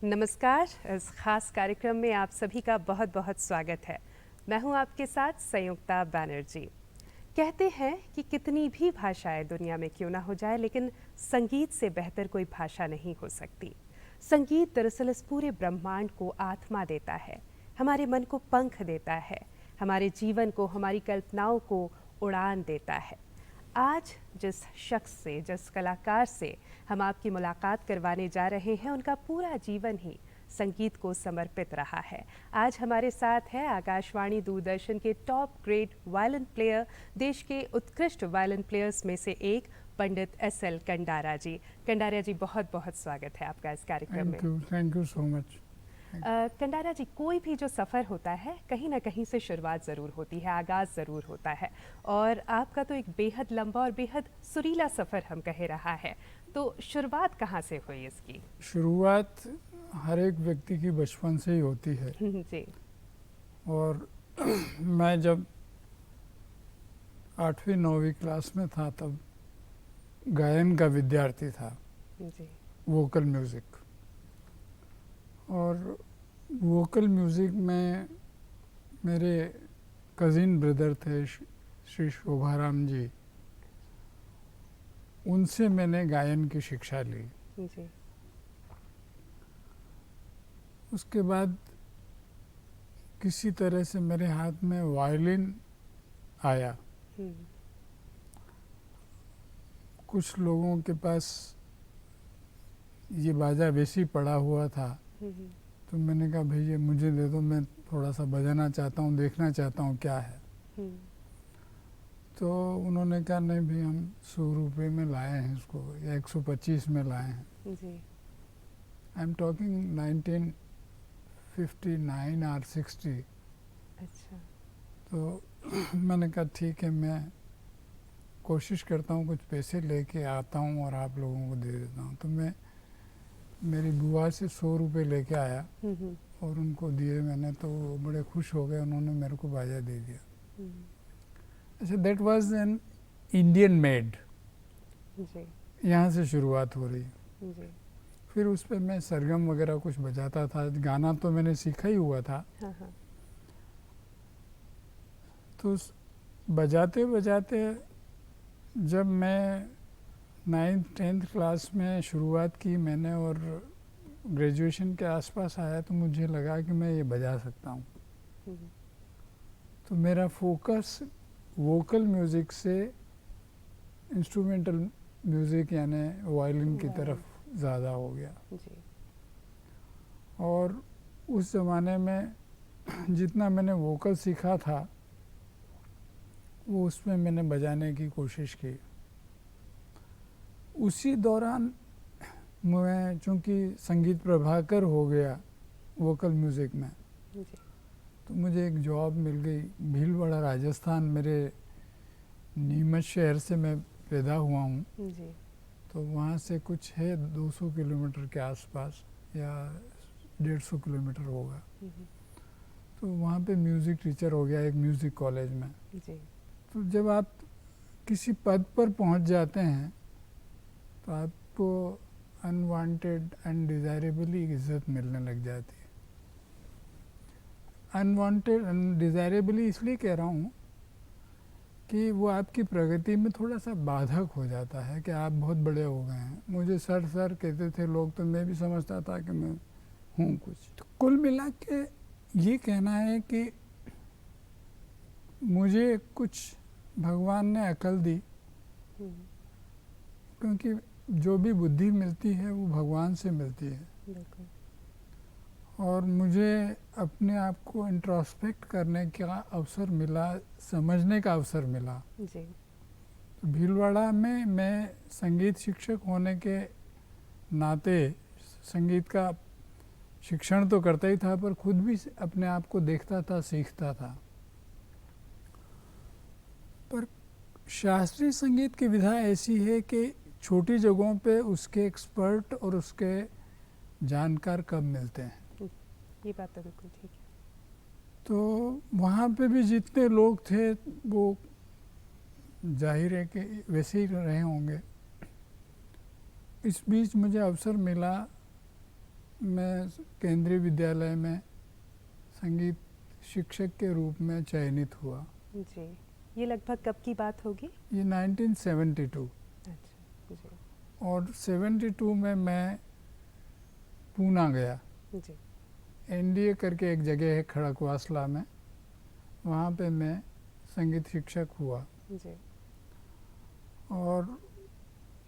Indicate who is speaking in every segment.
Speaker 1: नमस्कार। इस खास कार्यक्रम में आप सभी का बहुत बहुत स्वागत है। मैं हूं आपके साथ संयुक्ता बैनर्जी। कहते हैं कि कितनी भी भाषाएं दुनिया में क्यों ना हो जाए, लेकिन संगीत से बेहतर कोई भाषा नहीं हो सकती। संगीत दरअसल इस पूरे ब्रह्मांड को आत्मा देता है, हमारे मन को पंख देता है, हमारे जीवन को, हमारी कल्पनाओं को उड़ान देता है। आज जिस शख्स से, जिस कलाकार से हम आपकी मुलाकात करवाने जा रहे हैं, उनका पूरा जीवन ही संगीत को समर्पित रहा है। आज हमारे साथ है आकाशवाणी दूरदर्शन के टॉप ग्रेड वायलिन प्लेयर, देश के उत्कृष्ट वायलिन प्लेयर्स में से एक पंडित एस.एल. कंडारा जी। कंडारा जी, बहुत बहुत स्वागत है आपका इस कार्यक्रम में।
Speaker 2: Thank you so much.
Speaker 1: Kandara ji, कोई भी जो सफ़र होता है कहीं ना कहीं से शुरुआत ज़रूर होती है, आगाज़ ज़रूर होता है, और आपका तो एक बेहद लंबा और बेहद सुरीला सफ़र हम कह रहा है। तो शुरुआत कहाँ से हुई इसकी?
Speaker 2: शुरुआत हर एक व्यक्ति की बचपन से ही होती है।
Speaker 1: जी।
Speaker 2: और मैं जब 8वीं 9वीं क्लास में था तब गायन का विद्यार्थी था,
Speaker 1: जी।
Speaker 2: Vocal music. और वोकल म्यूज़िक में मेरे कज़िन ब्रदर थे श्री शोभाराम जी, उनसे मैंने गायन की शिक्षा ली।
Speaker 1: जी।
Speaker 2: उसके बाद किसी तरह से मेरे हाथ में वायलिन आया। कुछ लोगों के पास ये बाजा वैसे ही पड़ा हुआ था, तो मैंने कहा भैया मुझे दे दो, मैं थोड़ा सा बजाना चाहता हूँ, देखना चाहता हूँ क्या है। तो उन्होंने कहा नहीं भाई, हम 100 रुपये में लाए हैं इसको, या 125 में लाए हैं।
Speaker 1: जी।
Speaker 2: आई एम टॉकिंग 1959 और 60।
Speaker 1: अच्छा।
Speaker 2: तो मैंने कहा ठीक है, मैं कोशिश करता हूँ कुछ पैसे लेके आता हूँ और आप लोगों को दे देता हूँ। तो मैं मेरी बुआ से 100 रुपये लेके आया और उनको दिए मैंने, तो वो बड़े खुश हो गए, उन्होंने मेरे को बाजा दे दिया। अच्छा, that was an Indian made.
Speaker 1: जी।
Speaker 2: यहाँ से शुरुआत हो रही।
Speaker 1: जी।
Speaker 2: फिर उस पर मैं सरगम वगैरह कुछ बजाता था, गाना तो मैंने सीखा ही हुआ था।
Speaker 1: हाँ हाँ।
Speaker 2: तो बजाते बजाते जब मैं 9th 10th क्लास में शुरुआत की मैंने और ग्रेजुएशन के आसपास आया, तो मुझे लगा कि मैं ये बजा सकता हूँ। तो मेरा फोकस वोकल म्यूज़िक से इंस्ट्रूमेंटल म्यूज़िक यानी वायलिन की तरफ ज़्यादा हो गया।
Speaker 1: जी।
Speaker 2: और उस ज़माने में जितना मैंने वोकल सीखा था वो उसमें मैंने बजाने की कोशिश की। उसी दौरान मैं चूँकि संगीत प्रभाकर हो गया वोकल म्यूज़िक में,
Speaker 1: जी।
Speaker 2: तो मुझे एक जॉब मिल गई भीलवाड़ा राजस्थान। मेरे नीमच शहर से मैं पैदा हुआ हूँ,
Speaker 1: जी।
Speaker 2: तो वहाँ से कुछ है 200 किलोमीटर के आसपास या 150 किलोमीटर होगा। तो वहाँ पे म्यूज़िक टीचर हो गया एक म्यूज़िक कॉलेज में।
Speaker 1: जी।
Speaker 2: तो जब आप किसी पद पर पहुँच जाते हैं तो आपको अनवांटेड अनडिज़ायरेबली इज्जत मिलने लग जाती है। अनवांटेड अनडिज़ायरेबली इसलिए कह रहा हूँ कि वो आपकी प्रगति में थोड़ा सा बाधक हो जाता है कि आप बहुत बड़े हो गए हैं। मुझे सर सर कहते थे लोग, तो मैं भी समझता था कि मैं हूँ कुछ। तो कुल मिला के ये कहना है कि मुझे कुछ भगवान ने अकल दी, क्योंकि जो भी बुद्धि मिलती है वो भगवान से मिलती है।
Speaker 1: बिल्कुल। और
Speaker 2: मुझे अपने आप को इंट्रोस्पेक्ट करने का अवसर मिला, समझने का अवसर मिला।
Speaker 1: जी।
Speaker 2: तो भीलवाड़ा में मैं संगीत शिक्षक होने के नाते संगीत का शिक्षण तो करता ही था, पर खुद भी अपने आप को देखता था, सीखता था। पर शास्त्रीय संगीत की विधा ऐसी है कि छोटी जगहों पे उसके एक्सपर्ट और उसके जानकार कब मिलते हैं।
Speaker 1: ये बात तो बिल्कुल ठीक है।
Speaker 2: तो वहाँ पे भी जितने लोग थे वो जाहिर है कि वैसे ही रहे होंगे। इस बीच मुझे अवसर मिला मैं केंद्रीय विद्यालय में संगीत शिक्षक के रूप में चयनित हुआ।
Speaker 1: जी, ये लगभग कब की बात होगी?
Speaker 2: ये 1972
Speaker 1: अच्छा जी।
Speaker 2: और 72 में मैं पूना गया।
Speaker 1: जी।
Speaker 2: एनडीए करके एक जगह है खड़कवासला में, वहाँ पे मैं संगीत शिक्षक हुआ।
Speaker 1: जी।
Speaker 2: और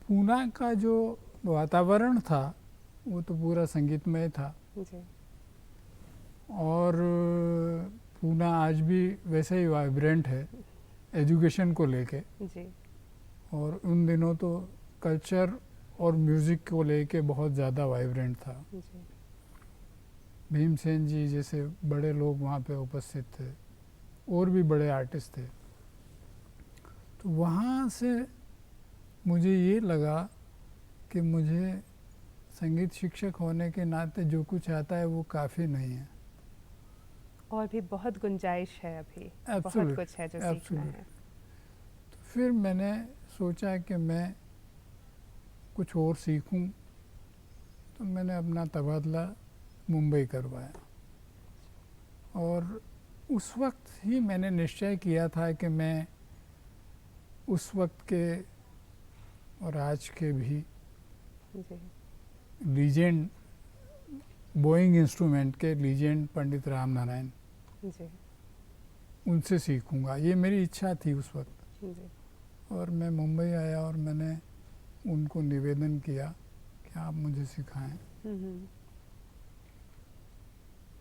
Speaker 2: पूना का जो वातावरण था वो तो पूरा संगीतमय था।
Speaker 1: जी।
Speaker 2: और पूना आज भी वैसे ही वाइब्रेंट है एजुकेशन को लेके।
Speaker 1: जी।
Speaker 2: और उन दिनों तो कल्चर और म्यूज़िक को लेके बहुत ज़्यादा वाइब्रेंट था।
Speaker 1: जी।
Speaker 2: भीमसेन जी जैसे बड़े लोग वहाँ पे उपस्थित थे और भी बड़े आर्टिस्ट थे। तो वहाँ से मुझे ये लगा कि मुझे संगीत शिक्षक होने के नाते जो कुछ आता है वो काफ़ी नहीं है।
Speaker 1: और भी बहुत गुंजाइश है अभी, बहुत
Speaker 2: Absolute,
Speaker 1: कुछ है जो सीखना
Speaker 2: absolute.
Speaker 1: है।
Speaker 2: तो फिर मैंने सोचा कि मैं कुछ और सीखूं, तो मैंने अपना तबादला मुंबई करवाया। और उस वक्त ही मैंने निश्चय किया था कि मैं उस वक्त के और आज के भी
Speaker 1: जी।
Speaker 2: लीजेंड बोइंग इंस्ट्रूमेंट के लीजेंड पंडित राम नारायण,
Speaker 1: जी।
Speaker 2: उनसे सीखूंगा, ये मेरी इच्छा थी उस वक्त।
Speaker 1: जी।
Speaker 2: और मैं मुंबई आया और मैंने उनको निवेदन किया कि आप मुझे सिखाएं।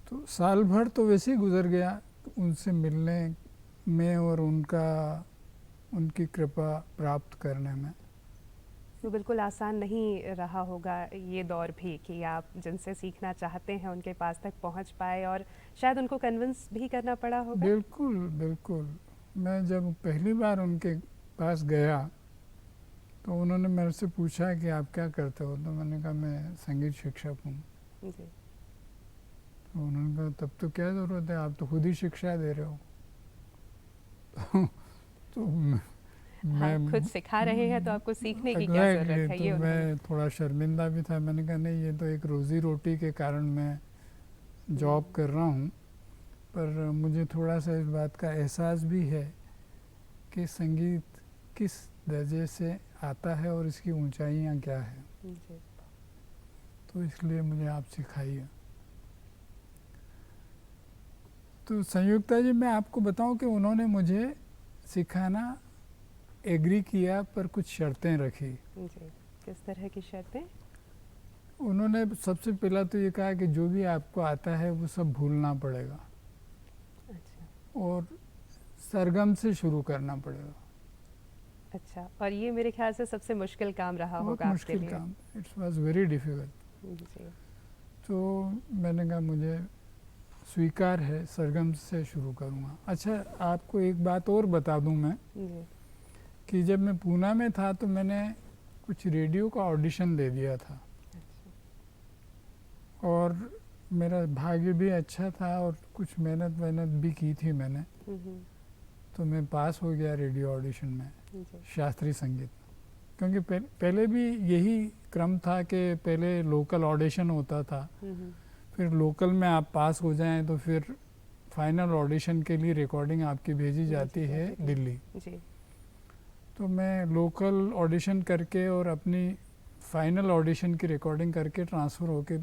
Speaker 2: तो साल भर तो वैसे ही गुजर गया उनसे मिलने में और उनकी कृपा प्राप्त करने में।
Speaker 1: तो बिल्कुल आसान नहीं रहा होगा ये दौर भी कि आप जिनसे सीखना चाहते हैं उनके पास तक पहुंच पाए, और शायद उनको कन्विंस भी करना पड़ा होगा।
Speaker 2: बिल्कुल बिल्कुल। मैं जब पहली बार उनके पास गया तो उन्होंने मेरे से पूछा कि आप क्या करते हो, तो मैंने कहा मैं संगीत शिक्षक हूँ।
Speaker 1: जी।
Speaker 2: तो उन्होंने कहा तब तो क्या ज़रूरत है, आप तो खुद ही शिक्षा दे रहे हो। तो मैं
Speaker 1: हाँ, खुद सिखा रहे हैं तो आपको सीखने की क्या
Speaker 2: एग्जैक्टली
Speaker 1: ज़रूरत है,
Speaker 2: तो
Speaker 1: ये उन्होंने।
Speaker 2: मैं थोड़ा शर्मिंदा भी था। मैंने कहा नहीं, ये तो एक रोज़ी रोटी के कारण मैं जॉब कर रहा हूँ, पर मुझे थोड़ा सा इस बात का एहसास भी है कि संगीत किस दर्जे से आता है और इसकी ऊंचाइयाँ क्या है।
Speaker 1: जी।
Speaker 2: तो इसलिए मुझे आप सिखाइए। तो संयुक्ता जी, मैं आपको बताऊं कि उन्होंने मुझे सिखाना एग्री किया, पर कुछ शर्तें रखी।
Speaker 1: जी, किस तरह की शर्तें?
Speaker 2: उन्होंने सबसे पहला तो ये कहा कि जो भी आपको आता है वो सब भूलना पड़ेगा
Speaker 1: अच्छा।
Speaker 2: और सरगम से शुरू करना पड़ेगा।
Speaker 1: अच्छा, और ये मेरे ख्याल से सबसे मुश्किल काम रहा
Speaker 2: बहुत
Speaker 1: होगा आपके
Speaker 2: मुश्किल
Speaker 1: लिए।
Speaker 2: काम, इट्स वाज वेरी डिफ़िकल्ट।
Speaker 1: जी।
Speaker 2: तो मैंने कहा मुझे स्वीकार है, सरगम से शुरू करूँगा। अच्छा, आपको एक बात और बता दूँ मैं
Speaker 1: जी।
Speaker 2: कि जब मैं पूना में था तो मैंने कुछ रेडियो का ऑडिशन दे दिया था
Speaker 1: अच्छा।
Speaker 2: और मेरा भाग्य भी अच्छा था और कुछ मेहनत भी की थी मैंने। तो मैं पास हो गया रेडियो ऑडिशन में,
Speaker 1: जी।
Speaker 2: शास्त्रीय संगीत। क्योंकि पहले भी यही क्रम था कि पहले लोकल ऑडिशन होता था, फिर लोकल में आप पास हो जाएं तो फिर फाइनल ऑडिशन के लिए रिकॉर्डिंग आपकी भेजी जाती है दिल्ली।
Speaker 1: जी।
Speaker 2: तो मैं लोकल ऑडिशन करके और अपनी फाइनल ऑडिशन की रिकॉर्डिंग करके ट्रांसफ़र होके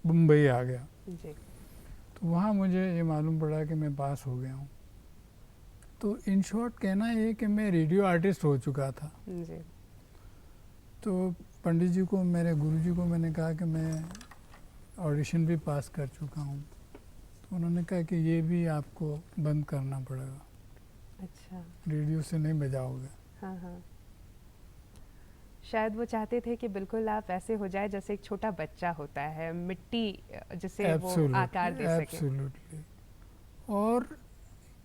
Speaker 2: मुंबई आ गया।
Speaker 1: जी।
Speaker 2: तो वहाँ मुझे ये मालूम पड़ा कि मैं पास हो गया हूँ। तो इन शॉर्ट कहना ये कि मैं रेडियो आर्टिस्ट हो चुका था।
Speaker 1: जी।
Speaker 2: तो पंडित जी को, मेरे गुरुजी को मैंने कहा कि मैं ऑडिशन भी पास कर चुका हूँ। तो उन्होंने कहा कि ये भी आपको बंद करना पड़ेगा।
Speaker 1: अच्छा।
Speaker 2: रेडियो से नहीं बजाओगे।
Speaker 1: हाँ हाँ, शायद वो चाहते थे कि बिल्कुल आप ऐसे हो जाए जैसे एक छोटा बच्चा होता है, मिट्टी जिसे वो आकार दे सके।
Speaker 2: एब्सोल्युटली। और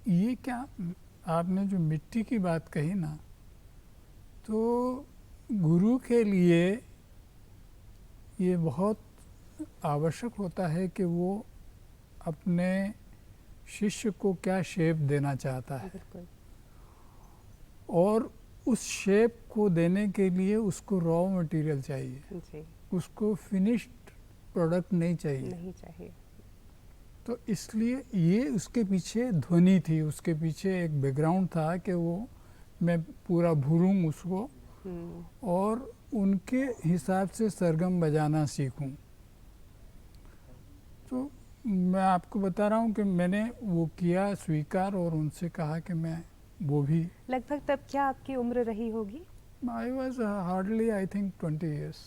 Speaker 2: ये क्या, आपने जो मिट्टी की बात कही ना, तो गुरु के लिए ये बहुत आवश्यक होता है कि वो अपने शिष्य को क्या शेप देना चाहता है,
Speaker 1: बिल्कुल।
Speaker 2: और उस शेप को देने के लिए उसको रॉ मटेरियल चाहिए,
Speaker 1: जी।
Speaker 2: उसको फिनिश्ड प्रोडक्ट नहीं चाहिए।
Speaker 1: नहीं चाहिए।
Speaker 2: तो इसलिए ये उसके पीछे ध्वनि थी, उसके पीछे एक बैकग्राउंड था कि वो मैं पूरा भूलूं उसको और उनके हिसाब से सरगम बजाना सीखूं। तो मैं आपको बता रहा हूँ कि मैंने वो किया स्वीकार और उनसे कहा कि मैं वो भी।
Speaker 1: लगभग तब क्या आपकी उम्र रही होगी?
Speaker 2: I was hardly I think 20 years।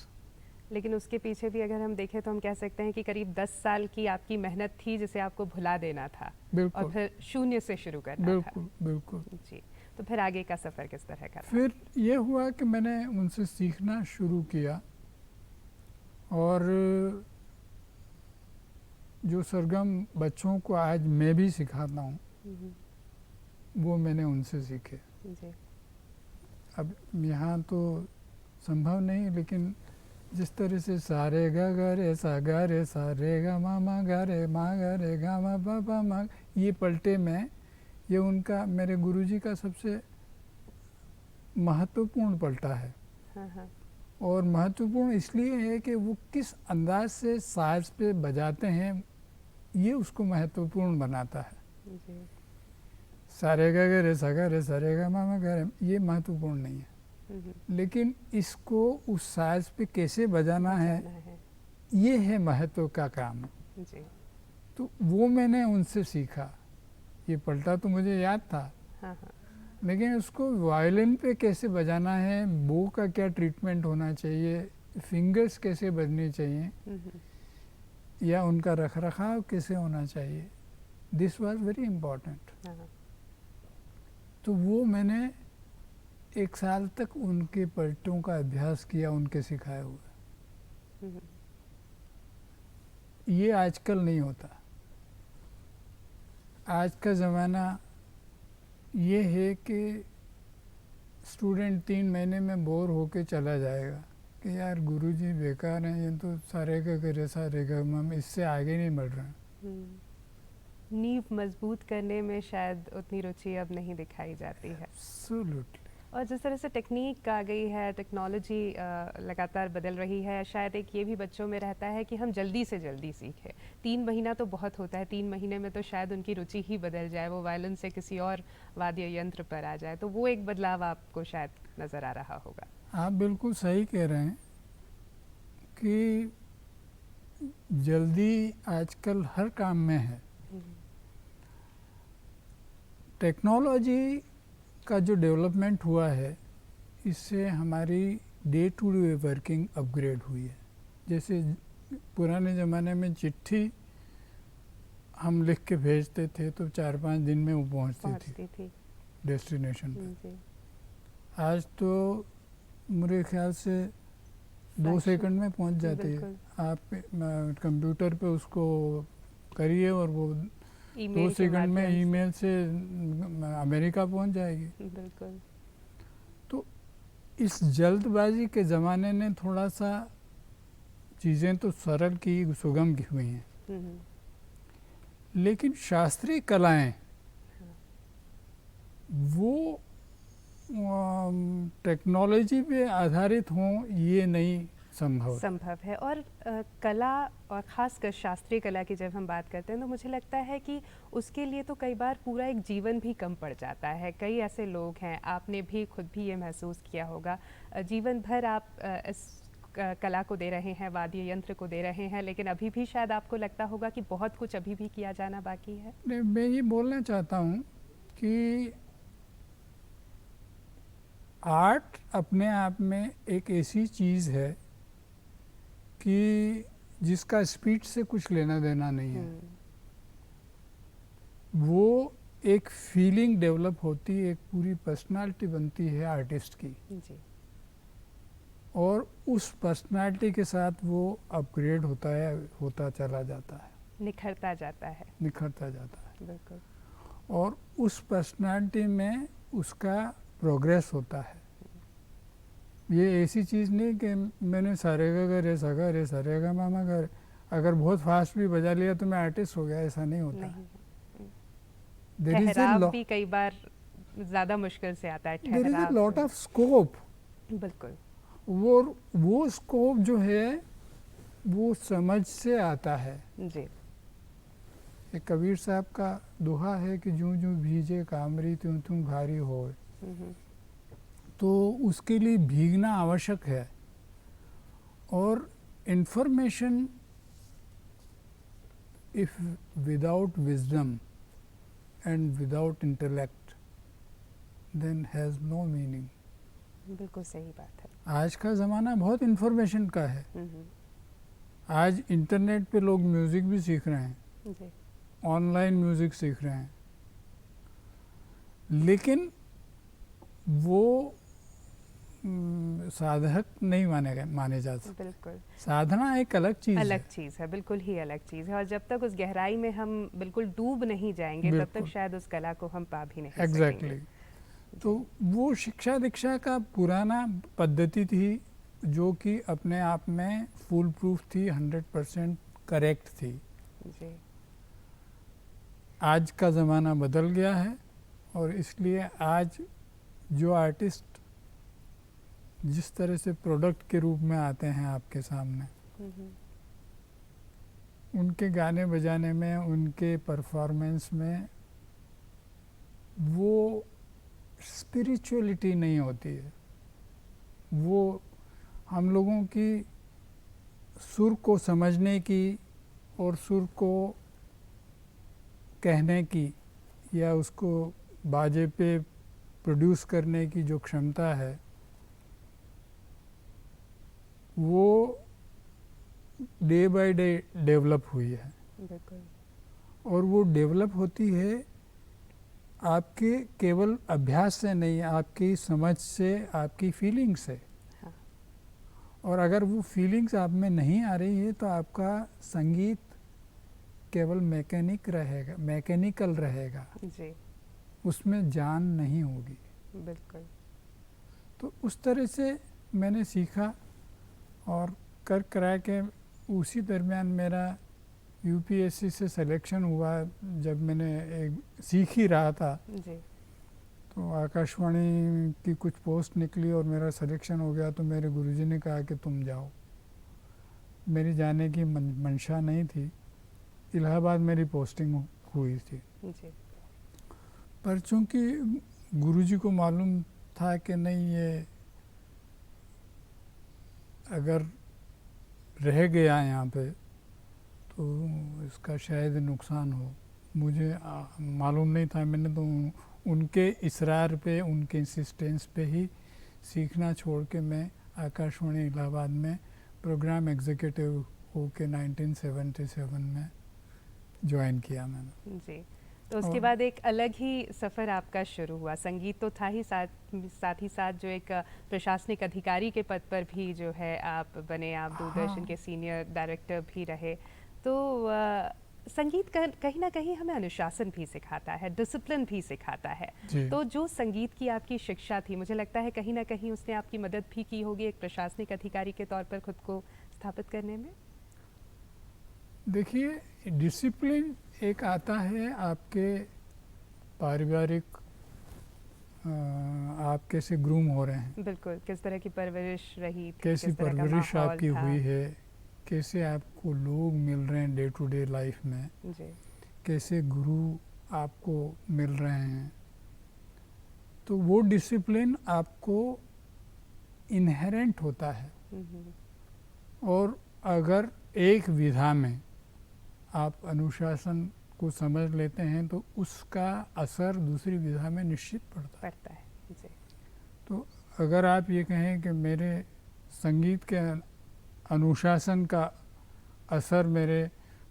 Speaker 1: लेकिन उसके पीछे भी अगर हम देखें तो हम कह सकते हैं कि करीब 10 साल की आपकी मेहनत थी जिसे आपको भुला देना था और फिर शून्य से शुरू करना
Speaker 2: बिल्कुल
Speaker 1: था।
Speaker 2: बिल्कुल।
Speaker 1: जी, तो फिर आगे का सफ़र किस तरह का था?
Speaker 2: फिर ये हुआ कि मैंने उनसे सीखना शुरू किया और जो सरगम बच्चों को आज मैं भी सिखाता हूँ वो मैंने उनसे सीखे।
Speaker 1: जी।
Speaker 2: अब यहाँ तो संभव नहीं, लेकिन जिस तरह से सारे गा गा रे सा रे गा मा गा रे गा मा पा मा, ये पलटे में ये उनका मेरे गुरुजी का सबसे महत्वपूर्ण पलटा है।
Speaker 1: हाँ। और
Speaker 2: महत्वपूर्ण इसलिए है कि वो किस अंदाज से साज पे बजाते हैं ये उसको महत्वपूर्ण बनाता है।
Speaker 1: जी।
Speaker 2: सारे गा रे सा रे गा मा गा रे ये महत्वपूर्ण नहीं है, लेकिन इसको उस साज पे कैसे बजाना है ये है महत्व का काम।
Speaker 1: जी।
Speaker 2: तो वो मैंने उनसे सीखा। ये पलटा तो मुझे याद था,
Speaker 1: हाँ।
Speaker 2: लेकिन उसको वायलिन पे कैसे बजाना है, बो का क्या ट्रीटमेंट होना चाहिए, फिंगर्स कैसे बजने चाहिए या उनका रखरखाव कैसे होना चाहिए, दिस वाज वेरी इम्पोर्टेंट। तो वो मैंने 1 साल तक उनके पलटों का अभ्यास किया, उनके सिखाए हुए। ये आजकल नहीं होता। आज का ज़माना ये है कि स्टूडेंट 3 महीने में बोर होके चला जाएगा कि यार गुरुजी बेकार हैं, ये तो सारे का रे सा रे गा मा, इससे आगे नहीं बढ़ रहे हैं।
Speaker 1: नींव मजबूत करने में शायद उतनी रुचि अब नहीं दिखाई जाती है।
Speaker 2: एब्सोल्युटली।
Speaker 1: और जिस तरह से टेक्निक आ गई है, टेक्नोलॉजी लगातार बदल रही है, शायद एक ये भी बच्चों में रहता है कि हम जल्दी से जल्दी सीखें। 3 महीना तो बहुत होता है, 3 महीने में तो शायद उनकी रुचि ही बदल जाए, वो वायलिन से किसी और वाद्य यंत्र पर आ जाए। तो वो एक बदलाव आपको शायद नज़र आ रहा होगा।
Speaker 2: आप बिल्कुल सही कह रहे हैं कि जल्दी आजकल हर काम में है। टेक्नोलॉजी का जो डेवलपमेंट हुआ है इससे हमारी day to day working upgrade हुई है। जैसे पुराने ज़माने में चिट्ठी हम लिख के भेजते थे तो 4-5 दिन में वो पहुंचती थी डेस्टिनेशन पे। आज तो मेरे ख्याल से 2 सेकंड में पहुंच जाती है। आप कंप्यूटर पे उसको करिए और वो 2 सेकंड में ईमेल से अमेरिका पहुंच जाएगी।
Speaker 1: बिल्कुल।
Speaker 2: तो इस जल्दबाजी के ज़माने ने थोड़ा सा चीज़ें तो सरल की, सुगम की हुई हैं, लेकिन शास्त्रीय कलाएं वो टेक्नोलॉजी पे आधारित हों ये नहीं संभव
Speaker 1: है। और कला और ख़ासकर शास्त्रीय कला की जब हम बात करते हैं तो मुझे लगता है कि उसके लिए तो कई बार पूरा एक जीवन भी कम पड़ जाता है। कई ऐसे लोग हैं, आपने भी खुद भी ये महसूस किया होगा, जीवन भर आप इस कला को दे रहे हैं, वाद्य यंत्र को दे रहे हैं, लेकिन अभी भी शायद आपको लगता होगा कि बहुत कुछ अभी भी किया जाना बाकी है।
Speaker 2: मैं ये बोलना चाहता हूँ कि आर्ट अपने आप में एक ऐसी चीज़ है कि जिसका स्पीड से कुछ लेना देना नहीं है। वो एक फीलिंग डेवलप होती है, एक पूरी पर्सनालिटी बनती है आर्टिस्ट की
Speaker 1: जी।
Speaker 2: और उस पर्सनालिटी के साथ वो अपग्रेड होता चला जाता है, निखरता जाता है।
Speaker 1: बिल्कुल।
Speaker 2: और उस पर्सनालिटी में उसका प्रोग्रेस होता है। ये ऐसी चीज़ नहीं कि मैंने सारे गा रे सारे गा मामा गा, अगर बहुत फास्ट भी बजा लिया तो मैं आर्टिस्ट हो गया, ऐसा नहीं होता।
Speaker 1: ठहराव भी कई बार ज़्यादा मुश्किल से आता है।
Speaker 2: There is a lot of scope.
Speaker 1: बिल्कुल।
Speaker 2: वो स्कोप जो है वो समझ से आता है।
Speaker 1: जी।
Speaker 2: एक कबीर साहब का दोहा है कि जूं जूं भीजे कामरी त्यों त्यों भारी होए।
Speaker 1: हम्म।
Speaker 2: तो उसके लिए भीगना आवश्यक है। और information if without wisdom and without intellect then has no meaning.
Speaker 1: बिल्कुल सही बात है।
Speaker 2: आज का ज़माना बहुत इंफॉर्मेशन का है।
Speaker 1: हम्म।
Speaker 2: आज इंटरनेट पे लोग म्यूज़िक भी सीख रहे हैं,
Speaker 1: जी।
Speaker 2: ऑनलाइन म्यूज़िक सीख रहे हैं, लेकिन वो साधक नहीं माने जा सकते।
Speaker 1: बिल्कुल
Speaker 2: साधना एक अलग चीज़ है।
Speaker 1: अलग चीज़ है, बिल्कुल ही अलग चीज़ है। और जब तक उस गहराई में हम बिल्कुल डूब नहीं जाएंगे तब तक
Speaker 2: बिल्कुल।
Speaker 1: शायद उस कला को हम पा भी नहीं
Speaker 2: एग्जैक्टली
Speaker 1: सकेंगे।
Speaker 2: तो वो शिक्षा दीक्षा का पुराना पद्धति थी जो कि अपने आप में फुल प्रूफ थी, 100% करेक्ट थी।
Speaker 1: जी।
Speaker 2: आज का ज़माना बदल गया है और इसलिए आज जो आर्टिस्ट जिस तरह से प्रोडक्ट के रूप में आते हैं आपके सामने, उनके गाने बजाने में, उनके परफॉर्मेंस में वो स्पिरिचुअलिटी नहीं होती है। वो हम लोगों की सुर को समझने की और सुर को कहने की या उसको बाजे पे प्रोड्यूस करने की जो क्षमता है वो डे बाय डे डेवलप हुई है।
Speaker 1: बिल्कुल।
Speaker 2: और वो डेवलप होती है आपके केवल अभ्यास से नहीं, आपकी समझ से, आपकी फीलिंग से।
Speaker 1: हाँ।
Speaker 2: और अगर वो फीलिंग्स आप में नहीं आ रही है तो आपका संगीत केवल मैकेनिकल रहेगा,
Speaker 1: जी।
Speaker 2: उसमें जान नहीं होगी।
Speaker 1: बिल्कुल।
Speaker 2: तो उस तरह से मैंने सीखा और कर करा के उसी दरमियान मेरा यूपीएससी से सिलेक्शन हुआ। जब मैंने एक सीख ही रहा था
Speaker 1: जी।
Speaker 2: तो आकाशवाणी की कुछ पोस्ट निकली और मेरा सिलेक्शन हो गया। तो मेरे गुरुजी ने कहा कि तुम जाओ। मेरी जाने की मंशा नहीं थी। इलाहाबाद मेरी पोस्टिंग हुई थी।
Speaker 1: जी।
Speaker 2: पर चूंकि गुरुजी को मालूम था कि नहीं, ये अगर रह गया यहाँ पे तो इसका शायद नुकसान हो। मुझे मालूम नहीं था। मैंने तो उनके इसरार पे, उनके इंसिस्टेंस पे ही सीखना छोड़ के मैं आकाशवाणी इलाहाबाद में प्रोग्राम एग्जीक्यूटिव होके 1977 में ज्वाइन किया मैंने।
Speaker 1: जी। तो उसके बाद एक अलग ही सफ़र आपका शुरू हुआ। संगीत तो था ही, साथ ही साथ जो एक प्रशासनिक अधिकारी के पद पर भी जो है आप बने। आप दूरदर्शन के सीनियर डायरेक्टर भी रहे। तो संगीत कहीं ना कहीं हमें अनुशासन भी सिखाता है, डिसिप्लिन भी सिखाता है। तो जो संगीत की आपकी शिक्षा थी, मुझे लगता है कहीं ना कहीं उसने आपकी मदद भी की होगी एक प्रशासनिक अधिकारी के तौर पर खुद को स्थापित करने में।
Speaker 2: देखिए, डिसिप्लिन एक आता है आपके पारिवारिक, आप कैसे ग्रूम हो रहे हैं,
Speaker 1: बिल्कुल, किस तरह की परवरिश रही थी,
Speaker 2: कैसी
Speaker 1: किस तरह का
Speaker 2: परवरिश
Speaker 1: माहौल
Speaker 2: आपकी
Speaker 1: था।
Speaker 2: हुई है, कैसे आपको लोग मिल रहे हैं डे टू डे लाइफ में,
Speaker 1: जी।
Speaker 2: कैसे गुरु आपको मिल रहे हैं। तो वो डिसिप्लिन आपको इनहेरेंट होता है। और अगर एक विधा में आप अनुशासन को समझ लेते हैं तो उसका असर दूसरी विधा में निश्चित पड़ता
Speaker 1: है। जी।
Speaker 2: तो अगर आप ये कहें कि मेरे संगीत के अनुशासन का असर मेरे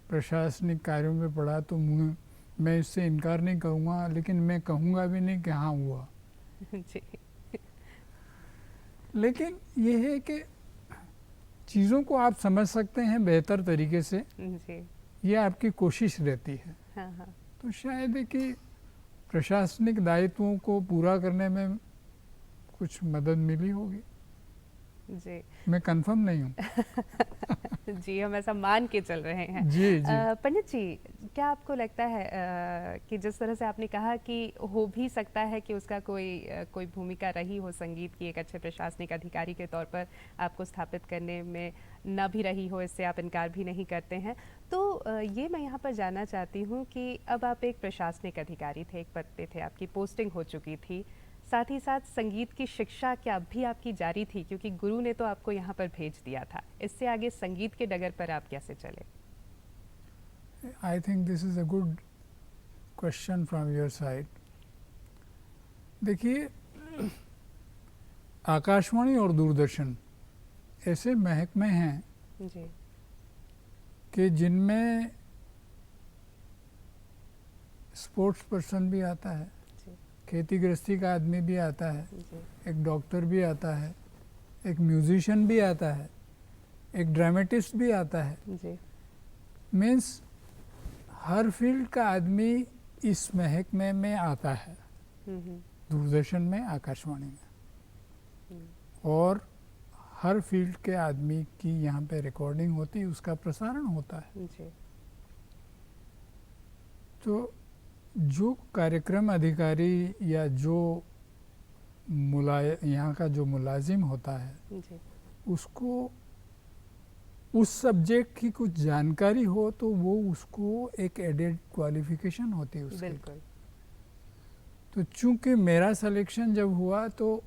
Speaker 2: प्रशासनिक कार्यों में पड़ा तो मैं इससे इनकार नहीं करूँगा, लेकिन मैं कहूँगा भी नहीं कि हाँ हुआ।
Speaker 1: जी।
Speaker 2: लेकिन ये है कि चीज़ों को आप समझ सकते हैं बेहतर तरीके से।
Speaker 1: जी।
Speaker 2: ये आपकी कोशिश रहती है।
Speaker 1: हाँ हाँ।
Speaker 2: तो शायद है कि प्रशासनिक दायित्वों को पूरा करने में कुछ मदद मिली होगी।
Speaker 1: जी
Speaker 2: मैं कंफर्म नहीं हूँ।
Speaker 1: जी, हम ऐसा मान के चल रहे हैं।
Speaker 2: जी जी
Speaker 1: पंडित जी, क्या आपको लगता है कि जिस तरह से आपने कहा कि हो भी सकता है कि उसका कोई भूमिका रही हो संगीत की एक अच्छे प्रशासनिक अधिकारी के तौर पर आपको स्थापित करने में, न भी रही हो, इससे आप इनकार भी नहीं करते हैं, तो ये मैं यहाँ पर जानना चाहती हूँ कि अब आप एक प्रशासनिक अधिकारी थे, एक पद पे थे, आपकी पोस्टिंग हो चुकी थी, साथ ही साथ संगीत की शिक्षा क्या अब भी आपकी जारी थी, क्योंकि गुरु ने तो आपको यहाँ पर भेज दिया था, इससे आगे संगीत के डगर पर आप कैसे चले?
Speaker 2: I think this is a good question from your side. देखिए, आकाशवाणी और दूरदर्शन ऐसे महकमे हैं
Speaker 1: जी
Speaker 2: कि जिनमें स्पोर्ट्स पर्सन भी आता है,
Speaker 1: जी
Speaker 2: खेती गृहस्थी का आदमी भी आता है,
Speaker 1: जी
Speaker 2: एक डॉक्टर भी आता है, एक म्यूजिशियन भी आता है, एक ड्रामेटिस्ट भी आता है।
Speaker 1: जी
Speaker 2: मीन्स हर फील्ड का आदमी इस महकमे में आता है,
Speaker 1: हम्म,
Speaker 2: दूरदर्शन में, आकाशवाणी में,
Speaker 1: हम्म,
Speaker 2: और हर फील्ड के आदमी की यहाँ पे रिकॉर्डिंग होती है, उसका प्रसारण होता है।
Speaker 1: जी
Speaker 2: तो जो कार्यक्रम अधिकारी या जो यहाँ का जो मुलाजिम होता है,
Speaker 1: जी
Speaker 2: उसको उस सब्जेक्ट की कुछ जानकारी हो तो वो उसको एक एडेड क्वालिफिकेशन होती है उसकी।
Speaker 1: बिल्कुल
Speaker 2: तो चूंकि मेरा सिलेक्शन जब हुआ तो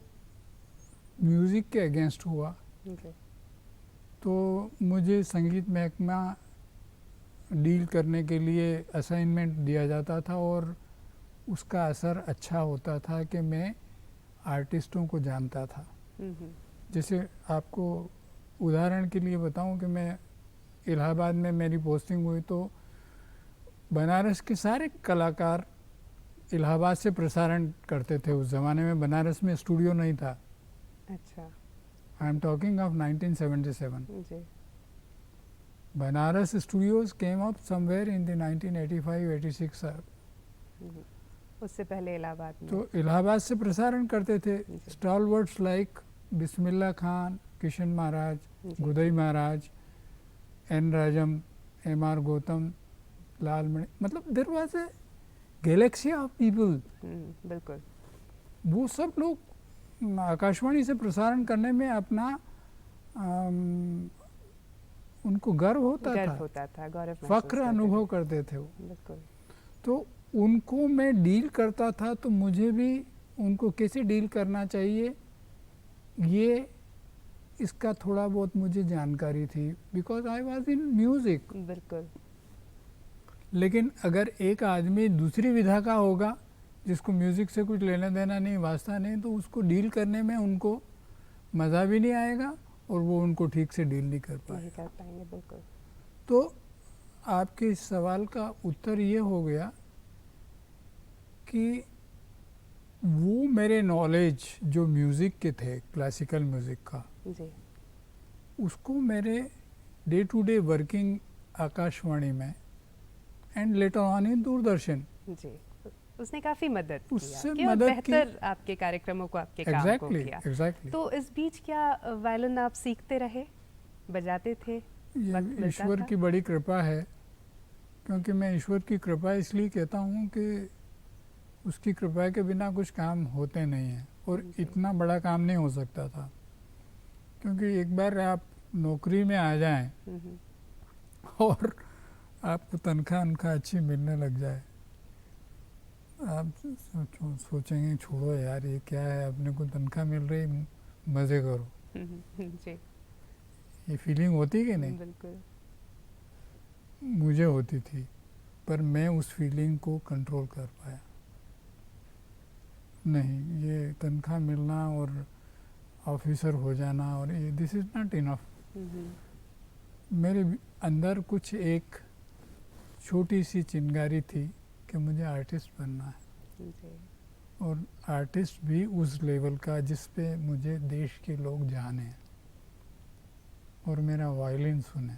Speaker 2: म्यूज़िक के अगेंस्ट हुआ,
Speaker 1: जी
Speaker 2: तो मुझे संगीत महकमा डील करने के लिए असाइनमेंट दिया जाता था और उसका असर अच्छा होता था कि मैं आर्टिस्टों को जानता था। जैसे आपको उदाहरण के लिए बताऊं कि मैं इलाहाबाद में मेरी पोस्टिंग हुई तो बनारस के सारे कलाकार इलाहाबाद से प्रसारण करते थे। उस ज़माने में बनारस में स्टूडियो नहीं था।
Speaker 1: अच्छा
Speaker 2: आई एम टॉकिंग ऑफ 1977।
Speaker 1: जी
Speaker 2: Banaras studios came up somewhere in the 1985-86।
Speaker 1: उससे पहले इलाहाबाद में।
Speaker 2: तो इलाहाबाद से प्रसारण करते थे
Speaker 1: जी।
Speaker 2: स्टॉलवर्ड्स लाइक बिस्मिल्लाह खान, किशन महाराज,
Speaker 1: जी।
Speaker 2: Gudai Maharaj, N Rajam, M R Gautam, Lal Mani, मतलब there was a galaxy of people.
Speaker 1: बिल्कुल
Speaker 2: वो सब लोग आकाशवाणी से प्रसारण करने में अपना उनको गर्व होता था,
Speaker 1: गौरव
Speaker 2: फख्र
Speaker 1: महसूस करते
Speaker 2: अनुभव
Speaker 1: थे।
Speaker 2: करते थे वो।
Speaker 1: बिल्कुल
Speaker 2: तो उनको मैं डील करता था तो मुझे भी उनको कैसे डील करना चाहिए ये इसका थोड़ा बहुत मुझे जानकारी थी, because I was in music.
Speaker 1: बिल्कुल
Speaker 2: लेकिन अगर एक आदमी दूसरी विधा का होगा जिसको म्यूज़िक से कुछ लेना देना नहीं, वास्ता नहीं, तो उसको डील करने में उनको मज़ा भी नहीं आएगा और वो उनको ठीक से डील नहीं कर
Speaker 1: पाएंगे। बिल्कुल
Speaker 2: तो आपके इस सवाल का उत्तर ये हो गया कि वो मेरे नॉलेज जो म्यूज़िक के थे, क्लासिकल म्यूज़िक का,
Speaker 1: जी
Speaker 2: उसको मेरे day to day working Akashvani में and later on in Doordarshan,
Speaker 1: जी उसने काफी मदद की
Speaker 2: उससे
Speaker 1: आपकी और
Speaker 2: मदद
Speaker 1: बेहतर आपके कार्यक्रमों को, आपके काम को किया।
Speaker 2: एग्जैक्टली।
Speaker 1: तो इस बीच क्या वायलिन आप सीखते रहे, बजाते थे? वक्त
Speaker 2: ये
Speaker 1: मिलता
Speaker 2: ईश्वर
Speaker 1: था?
Speaker 2: की बड़ी कृपा है, क्योंकि मैं ईश्वर की कृपा इसलिए कहता हूँ कि उसकी कृपा के बिना कुछ काम होते नहीं हैं और
Speaker 1: जी।
Speaker 2: इतना बड़ा काम नहीं हो सकता था। क्योंकि एक बार आप नौकरी में आ जाएं और आपको तनख्वाह उनका अच्छी मिलने लग जाए, आप सोचेंगे छोड़ो यार ये क्या है, अपने को तनख्वाह मिल रही, मज़े करो।
Speaker 1: जी
Speaker 2: ये फीलिंग होती कि नहीं?
Speaker 1: बिल्कुल
Speaker 2: मुझे होती थी, पर मैं उस फीलिंग को कंट्रोल कर पाया नहीं। ये तनख्वाह मिलना और ऑफिसर हो जाना और ये दिस इज़ नॉट इनफ। मेरे अंदर कुछ एक छोटी सी चिंगारी थी कि मुझे आर्टिस्ट बनना है,
Speaker 1: जी
Speaker 2: और आर्टिस्ट भी उस लेवल का जिस पे मुझे देश के लोग जाने और मेरा वायलिन सुने।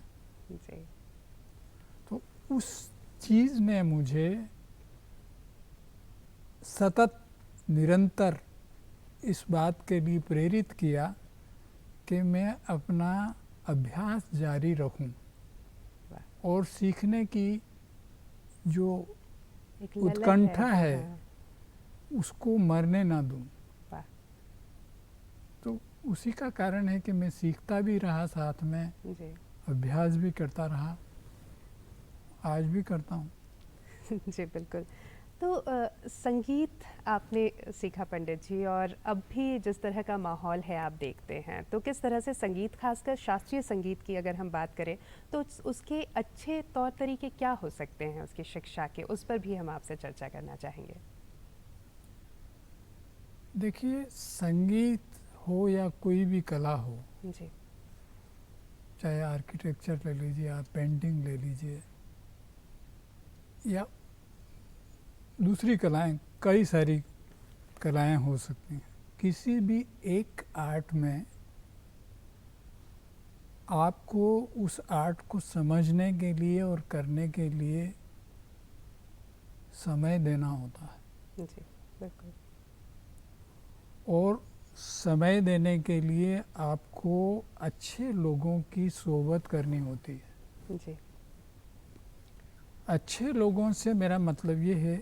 Speaker 1: जी
Speaker 2: तो उस चीज़ ने मुझे सतत निरंतर इस बात के लिए प्रेरित किया कि मैं अपना अभ्यास जारी रखूं
Speaker 1: वाह।
Speaker 2: और सीखने की जो
Speaker 1: एक ललक
Speaker 2: उत्कंठा है
Speaker 1: हाँ,
Speaker 2: उसको मरने ना दूं।
Speaker 1: वाह।
Speaker 2: तो उसी का कारण है कि मैं सीखता भी रहा, साथ में
Speaker 1: जी
Speaker 2: अभ्यास भी करता रहा, आज भी करता हूँ।
Speaker 1: जी बिल्कुल। तो संगीत आपने सीखा पंडित जी, और अब भी जिस तरह का माहौल है आप देखते हैं, तो किस तरह से संगीत, खासकर शास्त्रीय संगीत की अगर हम बात करें, तो उसके अच्छे तौर तरीके क्या हो सकते हैं उसकी शिक्षा के, उस पर भी हम आपसे चर्चा करना चाहेंगे।
Speaker 2: देखिए, संगीत हो या कोई भी कला हो,
Speaker 1: जी
Speaker 2: चाहे आर्किटेक्चर ले लीजिए, आप पेंटिंग ले लीजिए, या दूसरी कलाएं, कई सारी कलाएं हो सकती हैं। किसी भी एक आर्ट में आपको उस आर्ट को समझने के लिए और करने के लिए समय देना होता है,
Speaker 1: जी बिल्कुल।
Speaker 2: और समय देने के लिए आपको अच्छे लोगों की सोबत करनी होती है।
Speaker 1: जी
Speaker 2: अच्छे लोगों से मेरा मतलब ये है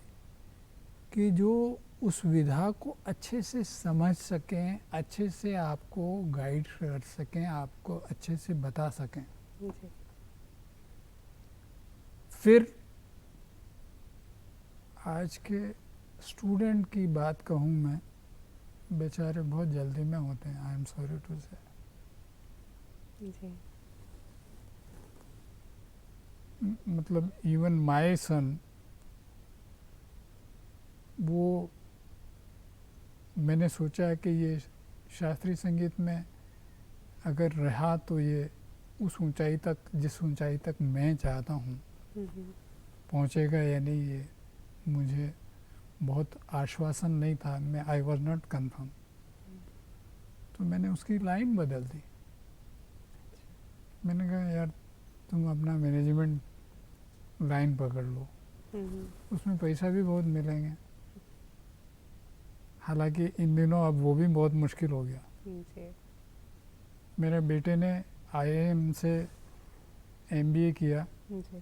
Speaker 2: कि जो उस विधा को अच्छे से समझ सकें, अच्छे से आपको गाइड कर सकें, आपको अच्छे से बता सकें।
Speaker 1: जी
Speaker 2: फिर आज के स्टूडेंट की बात कहूँ मैं, बेचारे बहुत जल्दी में होते हैं, आई एम सॉरी टू से।
Speaker 1: जी
Speaker 2: मतलब इवन माय सन, वो मैंने सोचा कि ये शास्त्रीय संगीत में अगर रहा तो ये उस ऊंचाई तक, जिस ऊंचाई तक मैं चाहता हूँ पहुँचेगा या नहीं, ये मुझे बहुत आश्वासन नहीं था। मैं आई वॉज नॉट कन्फर्म, तो मैंने उसकी लाइन बदल दी। मैंने कहा यार तुम अपना मैनेजमेंट लाइन पकड़ लो, उसमें पैसा भी बहुत मिलेंगे। हालांकि इन दिनों अब वो भी बहुत मुश्किल हो गया।
Speaker 1: जी
Speaker 2: मेरे बेटे ने IIM से MBA किया
Speaker 1: जी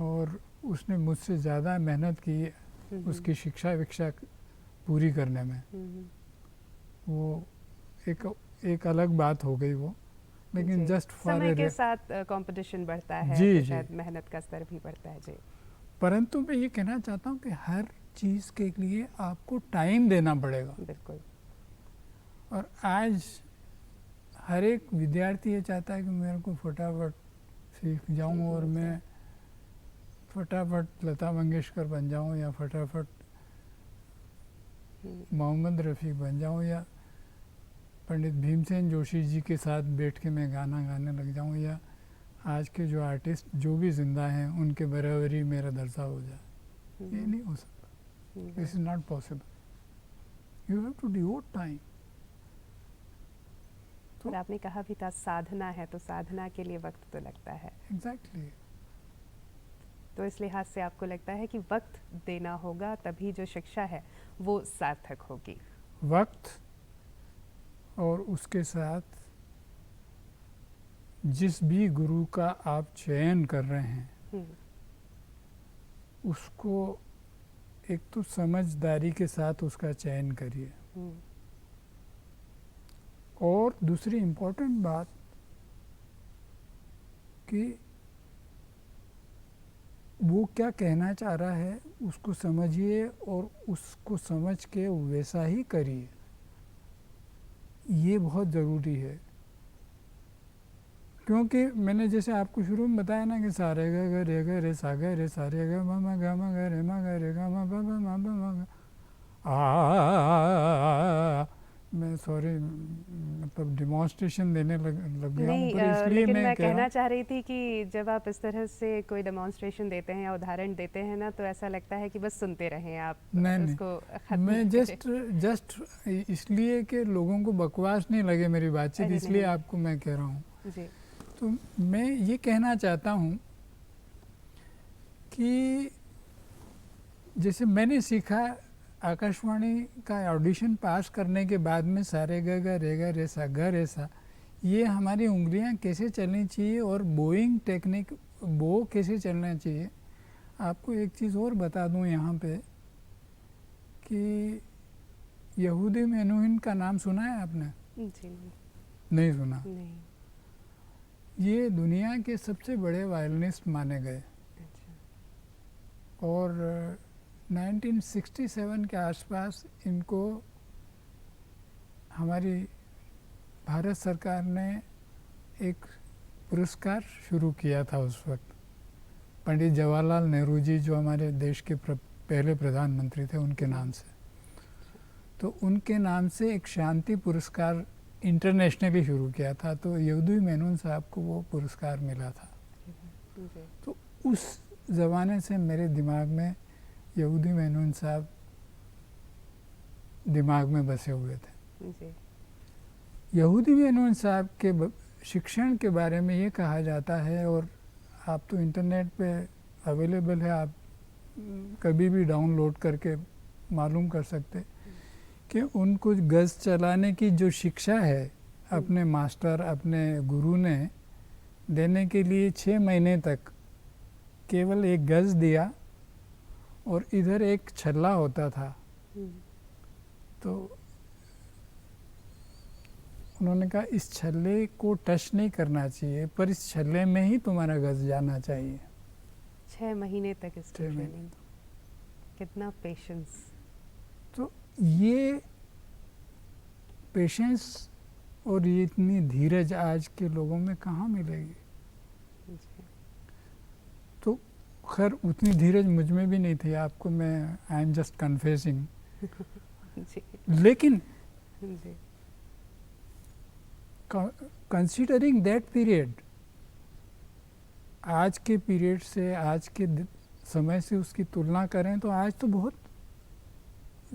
Speaker 2: और उसने मुझसे ज़्यादा मेहनत की उसकी शिक्षा विक्षा पूरी करने में। वो एक अलग बात हो गई वो, लेकिन जस्ट फॉर
Speaker 1: समय के साथ कंपटीशन बढ़ता है,
Speaker 2: जी,
Speaker 1: तो
Speaker 2: जी।
Speaker 1: शायद मेहनत का स्तर भी बढ़ता है। जी
Speaker 2: परंतु मैं ये कहना चाहता हूँ कि हर चीज़ के लिए आपको टाइम देना पड़ेगा।
Speaker 1: बिल्कुल।
Speaker 2: और आज हर एक विद्यार्थी ये चाहता है कि मेरे को फटाफट सीख जाऊँ और मैं फटाफट लता मंगेशकर बन जाऊँ, या फटाफट मोहम्मद रफ़ी बन जाऊँ, या पंडित भीमसेन जोशी जी के साथ बैठ के मैं गाना गाने लग जाऊँ, या आज के जो आर्टिस्ट जो भी ज़िंदा हैं उनके बराबरी मेरा दर्जा हो जाए। ये नहीं हो सकता। This is not possible. You have to devote time.
Speaker 1: और आपने कहा भी था साधना है, तो साधना के लिए वक्त तो लगता है।
Speaker 2: एग्जैक्टली।
Speaker 1: तो इस लिहाज से आपको लगता है कि वक्त देना होगा, तभी जो शिक्षा है वो सार्थक होगी।
Speaker 2: वक्त, और उसके साथ जिस भी गुरु का आप चयन कर रहे हैं उसको एक तो समझदारी के साथ उसका चयन करिए। और दूसरी इम्पोर्टेंट बात कि वो क्या कहना चाह रहा है उसको समझिए और उसको समझ के वैसा ही करिए। ये बहुत ज़रूरी है, क्योंकि मैंने जैसे आपको शुरू में बताया ना कि सा रे ग रे सा ग रे सा रे ग म ग म ग रे म ग रे ग म ब ब म ब म ग मैं सॉरी मतलब डिमॉन्स्ट्रेशन देने लग गया हूँ, पर इसलिए
Speaker 1: लेकिन
Speaker 2: मैं
Speaker 1: मैं
Speaker 2: कह रहा
Speaker 1: कहना
Speaker 2: हूँ।
Speaker 1: चाह रही थी कि जब आप इस तरह से कोई डेमोन्स्ट्रेशन देते हैं या उदाहरण देते हैं ना, तो ऐसा लगता है कि बस सुनते रहें आप,
Speaker 2: नहीं
Speaker 1: उसको खत्म
Speaker 2: मैं
Speaker 1: ना करें।
Speaker 2: जस्ट इसलिए कि लोगों को बकवास नहीं लगे मेरी बातचीत,
Speaker 1: अरे
Speaker 2: इसलिए
Speaker 1: नहीं।
Speaker 2: आपको मैं कह रहा हूँ।
Speaker 1: जी
Speaker 2: तो मैं ये कहना चाहता हूँ कि जैसे मैंने सीखा आकाशवाणी का ऑडिशन पास करने के बाद में सारे ग रे सा ग रे सा, ये हमारी उंगलियां कैसे चलनी चाहिए और बोइंग टेक्निक बो कैसे चलना चाहिए। आपको एक चीज़ और बता दूं यहाँ पे कि यहूदी मेनुहिन का नाम सुना है आपने?
Speaker 1: जी
Speaker 2: नहीं सुना।
Speaker 1: नहीं।
Speaker 2: ये दुनिया के सबसे बड़े वायलिनिस्ट माने गए
Speaker 1: अच्छा।
Speaker 2: और 1967 के आसपास इनको हमारी भारत सरकार ने एक पुरस्कार शुरू किया था उस वक्त। पंडित जवाहरलाल नेहरू जी जो हमारे देश के पहले प्रधानमंत्री थे उनके नाम से, तो उनके नाम से एक शांति पुरस्कार इंटरनेशनली शुरू किया था। तो यहूदी मेनून साहब को वो पुरस्कार मिला था। तो उस ज़माने से मेरे दिमाग में यहूदी मेनून साहब दिमाग में बसे हुए थे। यहूदी मेनून साहब के शिक्षण के बारे में ये कहा जाता है, और आप तो इंटरनेट पे अवेलेबल है, आप कभी भी डाउनलोड करके मालूम कर सकते कि उनको गज़ चलाने की जो शिक्षा है अपने मास्टर अपने गुरु ने देने के लिए 6 महीने तक केवल एक गज़ दिया और इधर एक छल्ला होता था। तो उन्होंने कहा इस छल्ले को टच नहीं करना चाहिए, पर इस छल्ले में ही तुम्हारा गज़ जाना चाहिए।
Speaker 1: 6 महीने तक इसकी ट्रेनिंग, कितना पेशेंस।
Speaker 2: तो ये पेशेंस और ये इतनी धीरज आज के लोगों में कहाँ मिलेगी। तो खैर उतनी धीरज मुझ में भी नहीं थी, आपको मैं आई एम जस्ट कन्फेसिंग। लेकिन कंसीडरिंग दैट पीरियड, आज के पीरियड से आज के समय से उसकी तुलना करें तो आज तो बहुत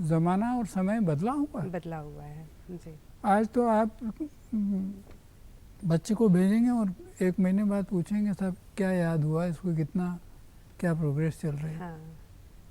Speaker 2: ज़माना और समय बदला हुआ
Speaker 1: है जी।
Speaker 2: आज तो आप बच्चे को भेजेंगे और 1 महीने बाद पूछेंगे साहब क्या याद हुआ, इसको कितना क्या प्रोग्रेस चल रही है।
Speaker 1: हाँ।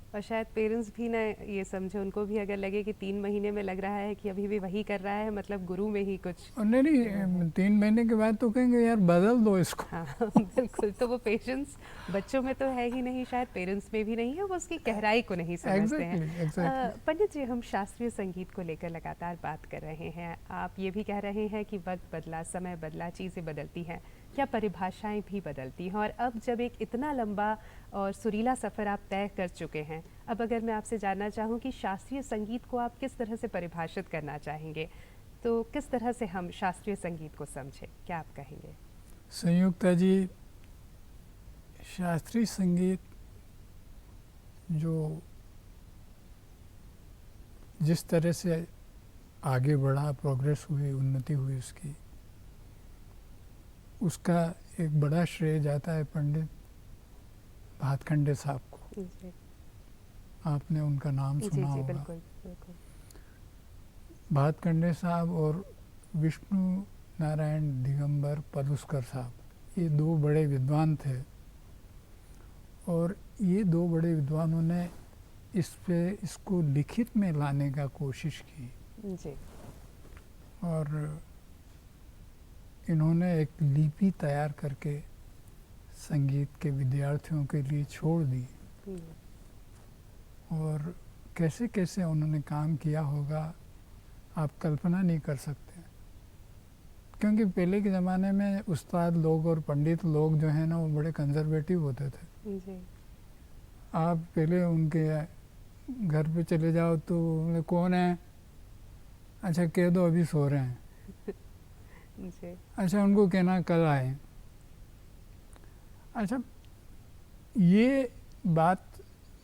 Speaker 1: और शायद पेरेंट्स भी ना ये समझे, उनको भी अगर लगे कि 3 महीने में लग रहा है कि अभी भी वही कर रहा है, मतलब गुरु में ही कुछ।
Speaker 2: और नहीं 3 महीने के बाद तो कहेंगे यार बदल दो इसको।
Speaker 1: हाँ बिल्कुल। तो वो पेशेंस बच्चों में तो है ही नहीं, शायद पेरेंट्स में भी नहीं है, वो उसकी गहराई को नहीं समझते हैं। पंडित जी, हम शास्त्रीय संगीत को लेकर लगातार बात कर रहे हैं। आप ये भी कह रहे हैं कि वक्त बदला, समय बदला, चीज़ें बदलती हैं, क्या परिभाषाएं भी बदलती हैं। और अब जब एक इतना लंबा और सुरीला सफ़र आप तय कर चुके हैं, अब अगर मैं आपसे जानना चाहूँ कि शास्त्रीय संगीत को आप किस तरह से परिभाषित करना चाहेंगे, तो किस तरह से हम शास्त्रीय संगीत को समझें, क्या आप कहेंगे?
Speaker 2: संयुक्ता जी, शास्त्रीय संगीत जो जिस तरह से आगे बढ़ा, प्रोग्रेस हुई, उन्नति हुई उसकी, उसका एक बड़ा श्रेय जाता है पंडित भातखंडे साहब को। आपने उनका नाम सुना होगा।
Speaker 1: बिल्कुल, बिल्कुल।
Speaker 2: भातखंडे साहब और विष्णु नारायण दिगंबर पलुस्कर साहब, ये 2 बड़े विद्वान थे, और ये 2 बड़े विद्वानों ने इसको लिखित में लाने का कोशिश की
Speaker 1: जी।
Speaker 2: और इन्होंने एक लिपि तैयार करके संगीत के विद्यार्थियों के लिए छोड़ दी। और कैसे कैसे उन्होंने काम किया होगा आप कल्पना नहीं कर सकते, क्योंकि पहले के ज़माने में उस्ताद लोग और पंडित लोग जो हैं ना, वो बड़े कंजर्वेटिव होते थे
Speaker 1: जी।
Speaker 2: आप पहले उनके घर पे चले जाओ तो बोले कौन है, अच्छा कह दो अभी सो रहे हैं।
Speaker 1: जी। अच्छा,
Speaker 2: उनको कहना कल आए। अच्छा, ये बात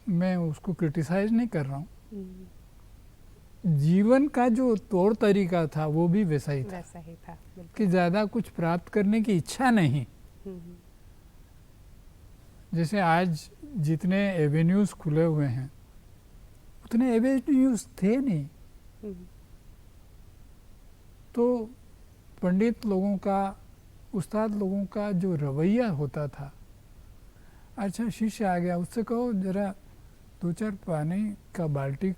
Speaker 2: मैं उसको क्रिटिसाइज नहीं कर रहा हूँ, जीवन का जो तौर तरीका था वो भी वैसा ही था कि ज़्यादा कुछ प्राप्त करने की इच्छा नहीं। जैसे आज जितने एवेन्यूज़ खुले हुए हैं उतने एवेन्यूज़ थे नहीं। तो पंडित लोगों का, उस्ताद लोगों का जो रवैया होता था, अच्छा शिष्य आ गया, उससे कहो ज़रा 2-4 पानी का बाल्टी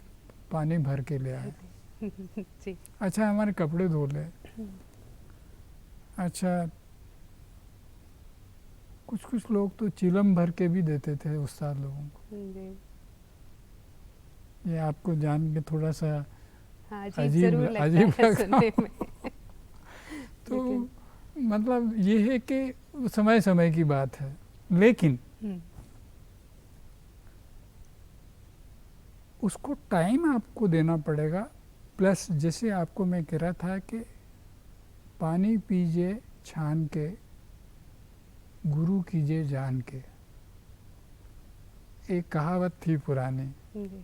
Speaker 2: पानी भर के ले आए। अच्छा हमारे कपड़े धो ले। अच्छा, कुछ कुछ लोग तो चिलम भर के भी देते थे उस्ताद लोगों को।
Speaker 1: जी।
Speaker 2: ये आपको जान के थोड़ा सा
Speaker 1: हाँ, अजीब
Speaker 2: अजीब
Speaker 1: ज़रूर लगता
Speaker 2: अजीब
Speaker 1: है
Speaker 2: लगा।
Speaker 1: सुनने में।
Speaker 2: तो
Speaker 1: लेकिन
Speaker 2: मतलब ये है कि समय समय की बात है, लेकिन उसको टाइम आपको देना पड़ेगा। प्लस जैसे आपको मैं कह रहा था कि पानी पीजिए छान के, गुरु कीजिए जान के। एक कहावत थी पुरानी
Speaker 1: जी।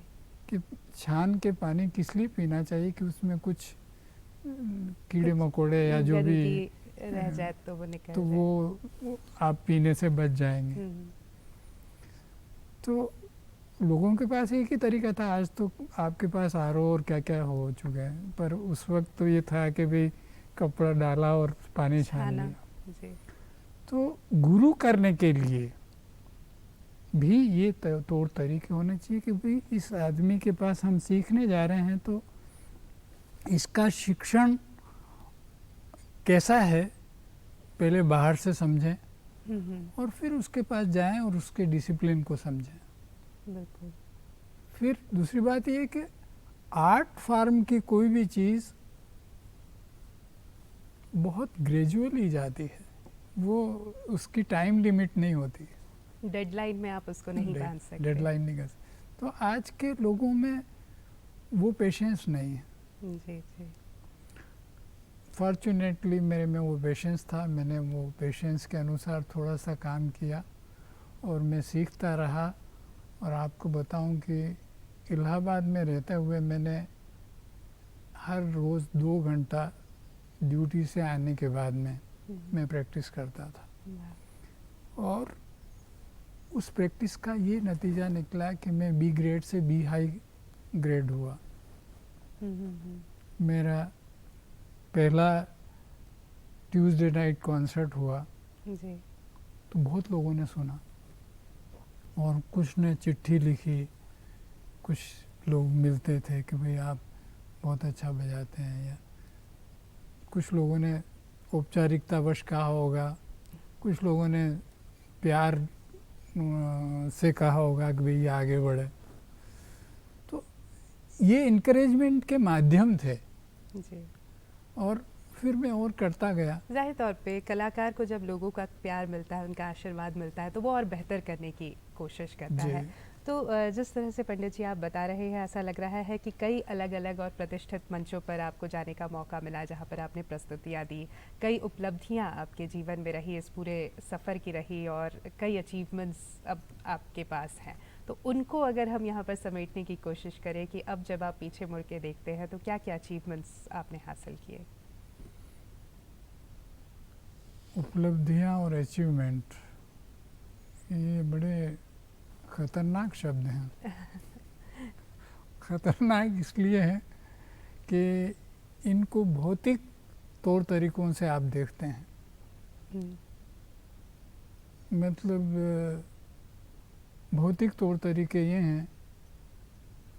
Speaker 2: कि छान के पानी किस लिए पीना चाहिए कि उसमें कुछ कीड़े मकोड़े या जो भी
Speaker 1: गंदगी रह जाए तो वो निकल
Speaker 2: तो
Speaker 1: जाए।
Speaker 2: वो आप पीने से बच जाएंगे। तो लोगों के पास एक ही तरीका था। आज तो आपके पास आरओ और क्या क्या हो चुके हैं, पर उस वक्त तो ये था कि भाई कपड़ा डाला और पानी छान
Speaker 1: छाना।
Speaker 2: लिया।
Speaker 1: जी।
Speaker 2: तो गुरु करने के लिए भी ये तौर तरीके होने चाहिए कि भाई इस आदमी के पास हम सीखने जा रहे हैं तो इसका शिक्षण कैसा है पहले बाहर से समझें और फिर उसके पास जाएं और उसके डिसिप्लिन को समझें।
Speaker 1: बिल्कुल।
Speaker 2: फिर दूसरी बात ये कि आर्ट फॉर्म की कोई भी चीज़ बहुत ग्रेजुअली जाती है, वो उसकी टाइम लिमिट नहीं होती।
Speaker 1: डेडलाइन में आप उसको नहीं बांध सकते।
Speaker 2: डेडलाइन नहीं कर सकते। तो आज के लोगों में वो पेशेंस नहीं है।
Speaker 1: जी जी।
Speaker 2: फॉर्चुनेटली मेरे में वो पेशेंस था। मैंने वो पेशेंस के अनुसार थोड़ा सा काम किया और मैं सीखता रहा। और आपको बताऊं कि इलाहाबाद में रहते हुए मैंने हर रोज़ 2 घंटा ड्यूटी से आने के बाद में मैं प्रैक्टिस करता था। और उस प्रैक्टिस का ये नतीजा निकला कि मैं बी ग्रेड से बी हाई ग्रेड हुआ। मेरा पहला ट्यूसडे नाइट कॉन्सर्ट हुआ
Speaker 1: जी।
Speaker 2: तो बहुत लोगों ने सुना और कुछ ने चिट्ठी लिखी, कुछ लोग मिलते थे कि भाई आप बहुत अच्छा बजाते हैं, या कुछ लोगों ने औपचारिकतावश कहा होगा, कुछ लोगों ने प्यार से कहा होगा कि भाई आगे बढ़े। तो ये इनकरेजमेंट के माध्यम थे
Speaker 1: जी।
Speaker 2: और फिर मैं और करता गया।
Speaker 1: जाहिर तौर पे कलाकार को जब लोगों का प्यार मिलता है, उनका आशीर्वाद मिलता है, तो वो और बेहतर करने की कोशिश करता है। तो जिस तरह से पंडित जी आप बता रहे हैं, ऐसा लग रहा है कि कई अलग अलग और प्रतिष्ठित मंचों पर आपको जाने का मौका मिला, जहाँ पर आपने प्रस्तुतियाँ दी, कई उपलब्धियाँ आपके जीवन में रही, इस पूरे सफ़र की रही, और कई अचीवमेंट्स अब आपके पास हैं। तो उनको अगर हम यहाँ पर समेटने की कोशिश करें कि अब जब आप पीछे मुड़ के देखते हैं तो क्या क्या अचीवमेंट्स आपने हासिल किए?
Speaker 2: उपलब्धियाँ और अचीवमेंट, ये बड़े ख़तरनाक शब्द हैं। ख़तरनाक इसलिए है कि इनको भौतिक तौर तरीक़ों से आप देखते हैं। मतलब भौतिक तौर तरीके ये हैं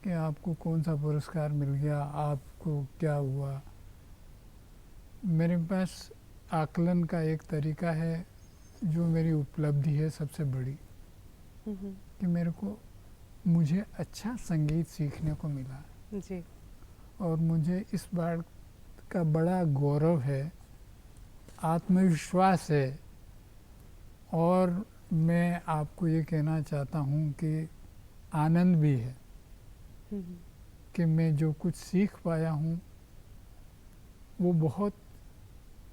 Speaker 2: कि आपको कौन सा पुरस्कार मिल गया, आपको क्या हुआ। मेरे पास आकलन का एक तरीका है जो मेरी उपलब्धि है सबसे बड़ी, कि मुझे अच्छा संगीत सीखने को मिला
Speaker 1: जी।
Speaker 2: और मुझे इस बात का बड़ा गौरव है, आत्मविश्वास है, और मैं आपको ये कहना चाहता हूँ कि आनंद भी है कि मैं जो कुछ सीख पाया हूँ वो बहुत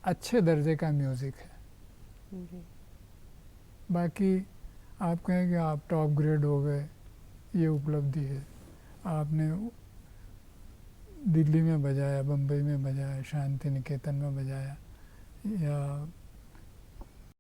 Speaker 2: अच्छे दर्जे का म्यूज़िक है।
Speaker 1: जी।
Speaker 2: बाकी आप कहें कि आप टॉप ग्रेड हो गए, ये उपलब्धि है। आपने दिल्ली में बजाया, बम्बई में बजाया, शांति निकेतन में बजाया, या